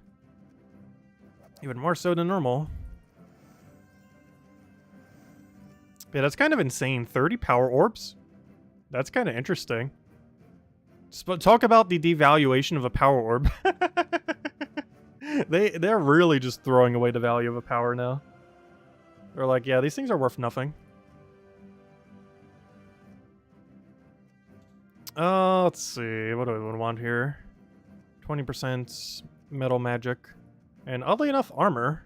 Even more so than normal. Yeah, that's kind of insane. 30 power orbs? That's kind of interesting. Talk about the devaluation of a power orb. They're really just throwing away the value of a power now. They're like, yeah, these things are worth nothing. Let's see. What do we want here? 20% metal magic. And oddly enough, armor.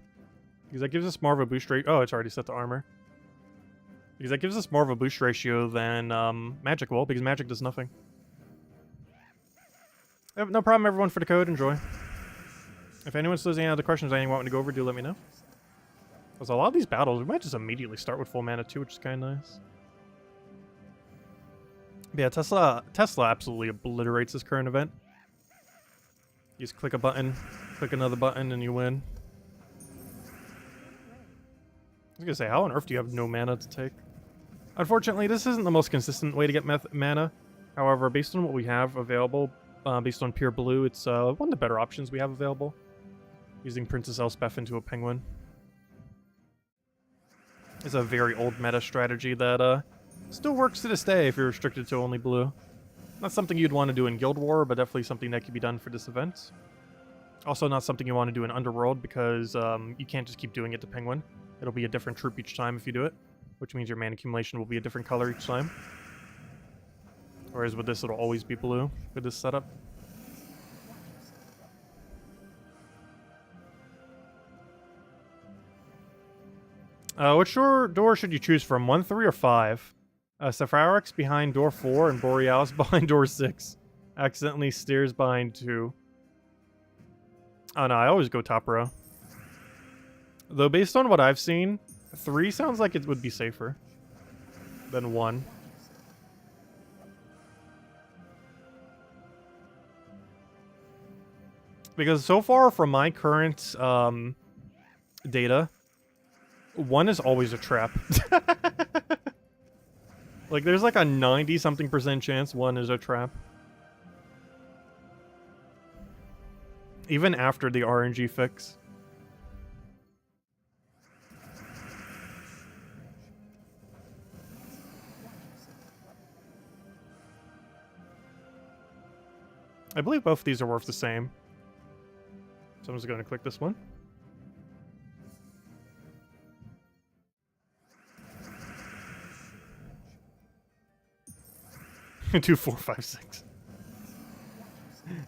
Because that gives us more of a boost rate. Oh, it's already set to armor. Because that gives us more of a boost ratio than magic will, because magic does nothing. No problem, everyone, for the code. Enjoy. If anyone still has any other questions or anything you want me to go over, do let me know. Because a lot of these battles, we might just immediately start with full mana too, which is kind of nice. But yeah, Tesla absolutely obliterates this current event. You just click a button, click another button, and you win. I was gonna say, how on earth do you have no mana to take? Unfortunately, this isn't the most consistent way to get mana. However, based on what we have available, based on Pure Blue, it's one of the better options we have available. Using Princess Elspeth into a Penguin. It's a very old meta strategy that still works to this day if you're restricted to only blue. Not something you'd want to do in Guild War, but definitely something that could be done for this event. Also not something you want to do in Underworld, because you can't just keep doing it to Penguin. It'll be a different troop each time if you do it, which means your mana accumulation will be a different color each time. Whereas with this, it'll always be blue with this setup. Which door should you choose from? 1, 3, or 5? Sephirox behind door 4 and Borealis behind door 6. Accidentally steers behind 2. Oh no, I always go top row. Though based on what I've seen, 3 sounds like it would be safer than 1. Because so far from my current data, 1 is always a trap. Like, there's like a 90-something% chance 1 is a trap. Even after the RNG fix. I believe both of these are worth the same. So I'm just going to click this one. Do 4, 5, 6.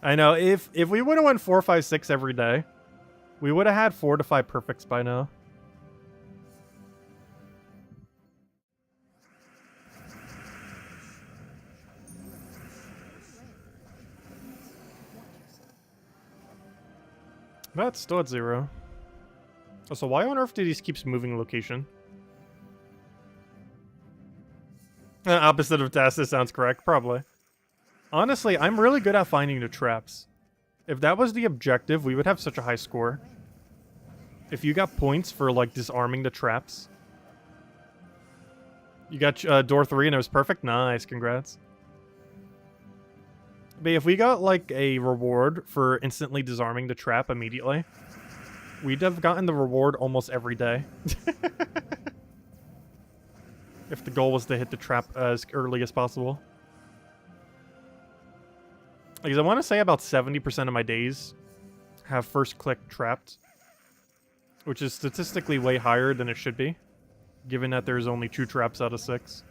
I know, if we would have went 4, 5, 6 every day, we would have had 4 to 5 perfects by now. That's still at 0. Also, why on earth did he keeps moving location? Opposite of task, this sounds correct, probably. Honestly, I'm really good at finding the traps. If that was the objective, we would have such a high score. If you got points for, like, disarming the traps. You got door 3 and it was perfect? Nice, congrats. But if we got, like, a reward for instantly disarming the trap immediately, we'd have gotten the reward almost every day. If the goal was to hit the trap as early as possible. Because I want to say about 70% of my days have first click trapped. Which is statistically way higher than it should be. Given that there's only 2 traps out of 6.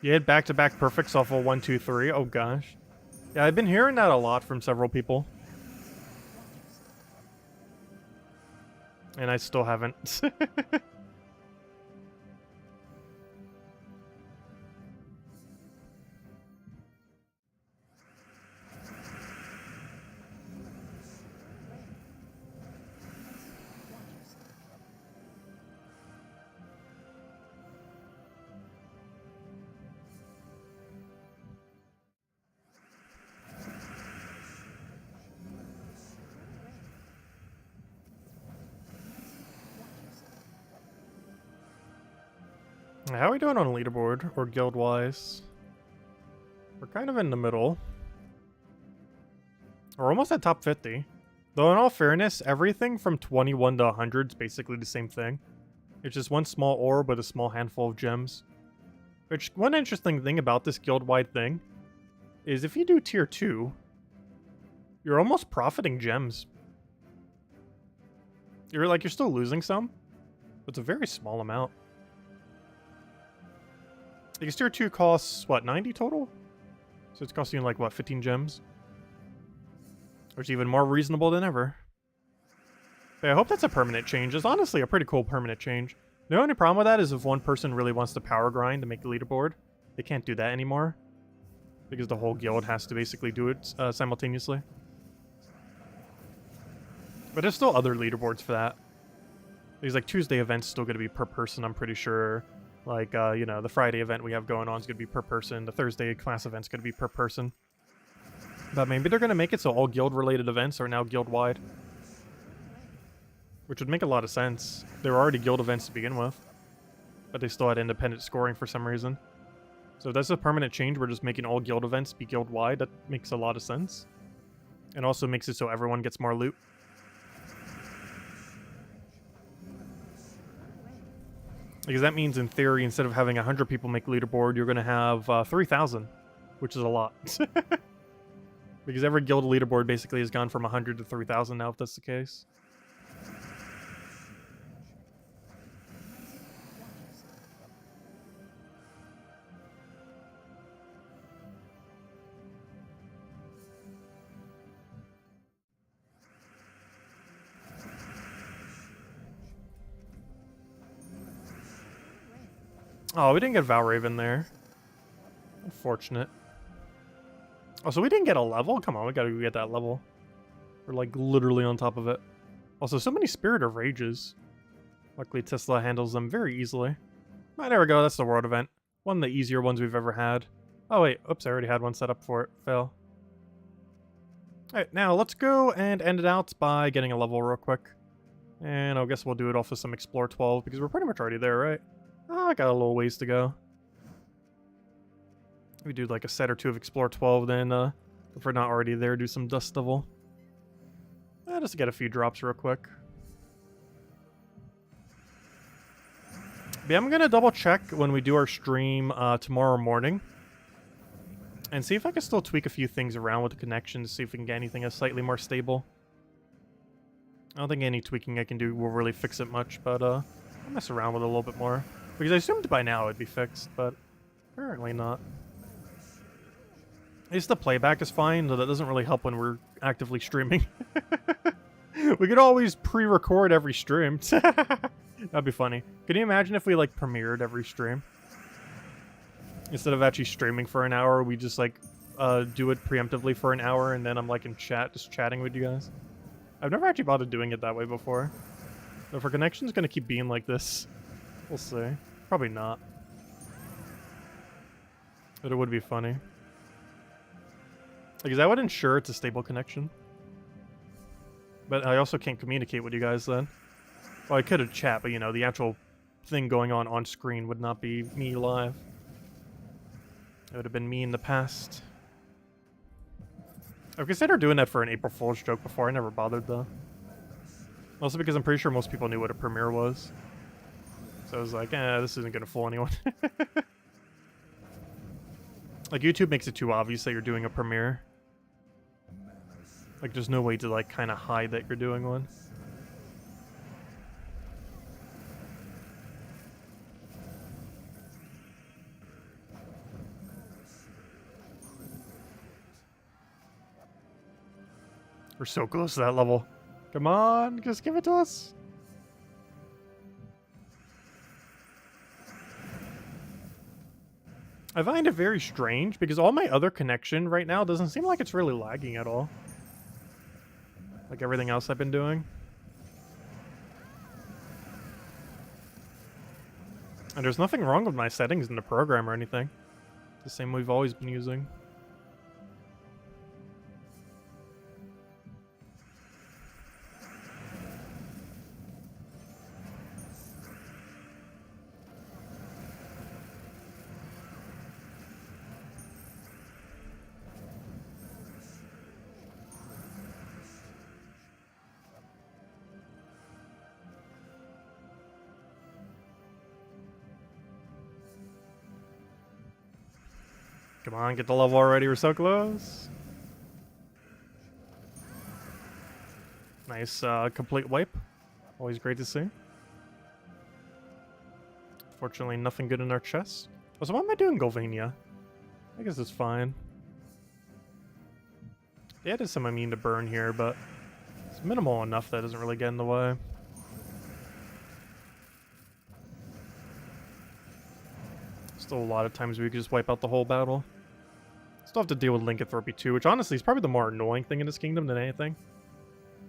You had back-to-back perfects off of 1, 2, 3. Oh gosh. Yeah, I've been hearing that a lot from several people. And I still haven't. How are we doing on leaderboard, or guild-wise? We're kind of in the middle. We're almost at top 50. Though in all fairness, everything from 21 to 100 is basically the same thing. It's just one small orb with a small handful of gems. Which, one interesting thing about this guild-wide thing is if you do tier 2, you're almost profiting gems. You're still losing some, but it's a very small amount. Because tier 2 costs, what, 90 total? So it's costing you, like, what, 15 gems? Which is even more reasonable than ever. But I hope that's a permanent change. It's honestly a pretty cool permanent change. The only problem with that is if one person really wants to power grind to make the leaderboard, they can't do that anymore. Because the whole guild has to basically do it simultaneously. But there's still other leaderboards for that. These, like, Tuesday events still going to be per person, I'm pretty sure. Like, you know, the Friday event we have going on is going to be per person. The Thursday class event's going to be per person. But maybe they're going to make it so all guild-related events are now guild-wide. Which would make a lot of sense. They were already guild events to begin with. But they still had independent scoring for some reason. So if that's a permanent change, we're just making all guild events be guild-wide. That makes a lot of sense. And also makes it so everyone gets more loot. Because that means, in theory, instead of having 100 people make leaderboard, you're going to have 3,000, which is a lot. Because every guild leaderboard basically has gone from 100 to 3,000 now, if that's the case. Oh, we didn't get Valraven there. Unfortunate. Oh, so we didn't get a level? Come on, we gotta go get that level. We're like literally on top of it. Also, so many Spirit of Rages. Luckily, Tesla handles them very easily. Ah, there we go, that's the world event. One of the easier ones we've ever had. Oh wait, oops, I already had one set up for it. Fail. Alright, now let's go and end it out by getting a level real quick. And I guess we'll do it off of some Explore 12, because we're pretty much already there, right? Oh, I got a little ways to go. We do like a set or two of Explore 12, then if we're not already there, do some Dust Devil. Just to get a few drops real quick. But yeah, I'm gonna double check when we do our stream tomorrow morning. And see if I can still tweak a few things around with the connection to see if we can get anything that's slightly more stable. I don't think any tweaking I can do will really fix it much, but I'll mess around with it a little bit more. Because I assumed by now it'd be fixed, but apparently not. At least the playback is fine, though that doesn't really help when we're actively streaming. We could always pre-record every stream. That'd be funny. Can you imagine if we, like, premiered every stream? Instead of actually streaming for an hour, we just like do it preemptively for an hour, and then I'm like in chat, just chatting with you guys. I've never actually bothered doing it that way before. So if our connection's gonna keep being like this, we'll see. Probably not. But it would be funny. Because that would ensure it's a stable connection. But I also can't communicate with you guys then. Well, I could have chat, but you know, the actual thing going on screen would not be me live. It would have been me in the past. I've considered doing that for an April Fool's joke before. I never bothered though. Also because I'm pretty sure most people knew what a premiere was. So I was like, this isn't gonna fool anyone. Like, YouTube makes it too obvious that you're doing a premiere. Like, there's no way to, like, kind of hide that you're doing one. We're so close to that level. Come on, just give it to us. I find it very strange because all my other connection right now doesn't seem like it's really lagging at all. Like everything else I've been doing. And there's nothing wrong with my settings in the program or anything. The same we've always been using. Come on, get the level already. We're so close. Nice complete wipe. Always great to see. Fortunately, nothing good in our chest. Oh, so why am I doing Golvania? I guess it's fine. They added some immune to burn here, but it's minimal enough that it doesn't really get in the way. Still a lot of times we could just wipe out the whole battle. Still have to deal with Lycanthropy too, which honestly is probably the more annoying thing in this kingdom than anything.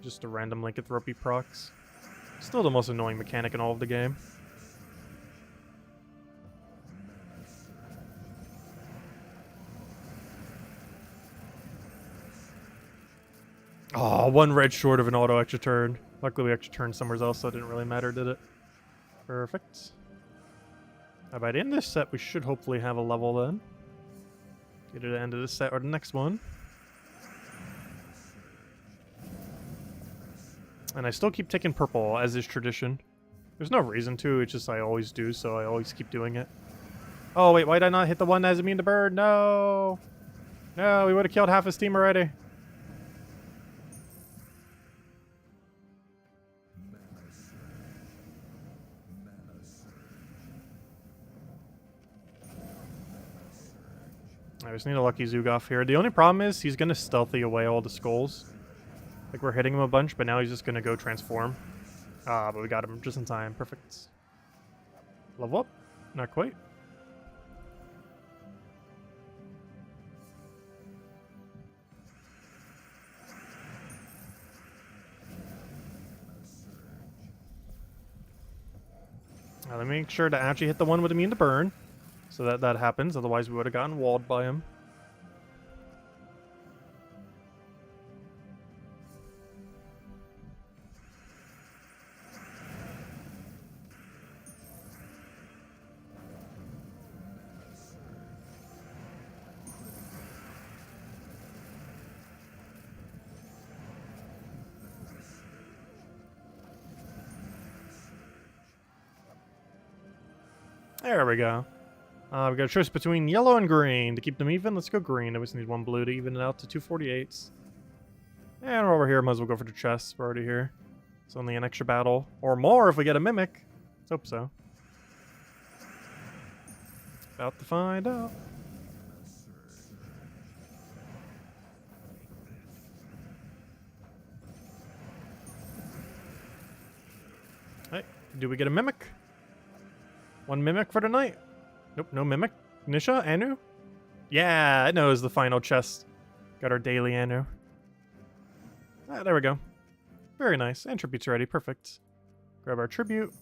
Just a random Lycanthropy procs. Still the most annoying mechanic in all of the game. Oh, one red short of an auto extra turn. Luckily we extra turned somewhere else, so it didn't really matter, did it? Perfect. By the end of this set, we should hopefully have a level then. Either the end of this set or the next one. And I still keep taking purple, as is tradition. There's no reason to, it's just I always do, so I always keep doing it. Oh wait, why did I not hit the one that has immune to bird? No! No, we would have killed half his team already. I just need a lucky Zugoff here. The only problem is he's going to stealthy away all the skulls. Like, we're hitting him a bunch, but now he's just going to go transform. Ah, but we got him just in time. Perfect. Level up? Not quite. Now, let me make sure to actually hit the one with immune to burn. So that happens, otherwise we would have gotten walled by him. There we go. We got a choice between yellow and green. To keep them even, let's go green. I just need one blue to even it out to 248s. And we're over here, might as well go for the chest. We're already here. It's only an extra battle. Or more if we get a mimic. Let's hope so. About to find out. Hey, do we get a mimic? One mimic for tonight? Nope, no mimic. Nisha? Anu? Yeah, I know it was the final chest. Got our daily Anu. Ah, there we go. Very nice. And tribute's ready. Perfect. Grab our tribute.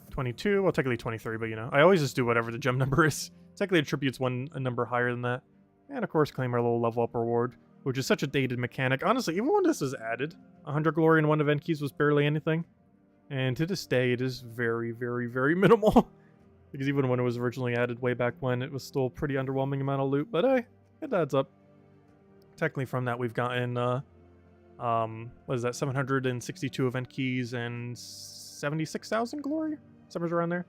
22. Well, technically 23, but you know. I always just do whatever the gem number is. Technically, a tribute's a number higher than that. And of course, claim our little level up reward, which is such a dated mechanic. Honestly, even when this was added, 100 glory and 1 event keys was barely anything. And to this day, it is very, very, very minimal. Because even when it was originally added way back when, it was still a pretty underwhelming amount of loot. But hey, it adds up. Technically from that, we've gotten, what is that, 762 event keys and 76,000 glory? Somewhere around there.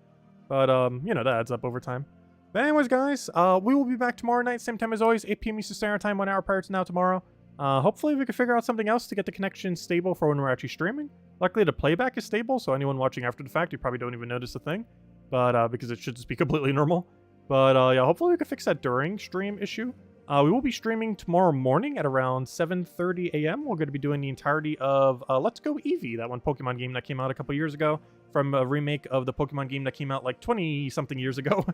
But, you know, that adds up over time. But anyways, guys, we will be back tomorrow night, same time as always, 8 p.m. Eastern Standard Time, 1 hour prior to now tomorrow. Hopefully we can figure out something else to get the connection stable for when we're actually streaming. Luckily, the playback is stable, so anyone watching after the fact, you probably don't even notice a thing. But, because it should just be completely normal. But, yeah, hopefully we can fix that during stream issue. We will be streaming tomorrow morning at around 7:30 a.m. We're going to be doing the entirety of Let's Go Eevee, that one Pokemon game that came out a couple years ago, from a remake of the Pokemon game that came out like 20-something years ago.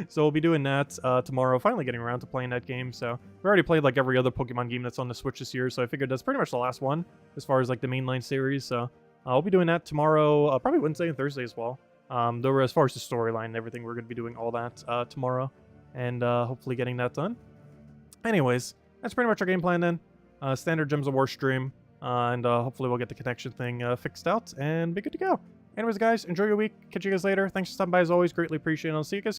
So we'll be doing that tomorrow, finally getting around to playing that game. So we already played like every other Pokemon game that's on the Switch this year, so I figured that's pretty much the last one as far as like the mainline series. So we'll be doing that tomorrow, probably Wednesday and Thursday as well. Though as far as the storyline and everything, we're going to be doing all that tomorrow, and hopefully getting that done. Anyways, that's pretty much our game plan then. Standard Gems of War stream, and hopefully we'll get the connection thing fixed out and be good to go. Anyways, guys, enjoy your week. Catch you guys later. Thanks for stopping by as always. Greatly appreciate it. I'll see you guys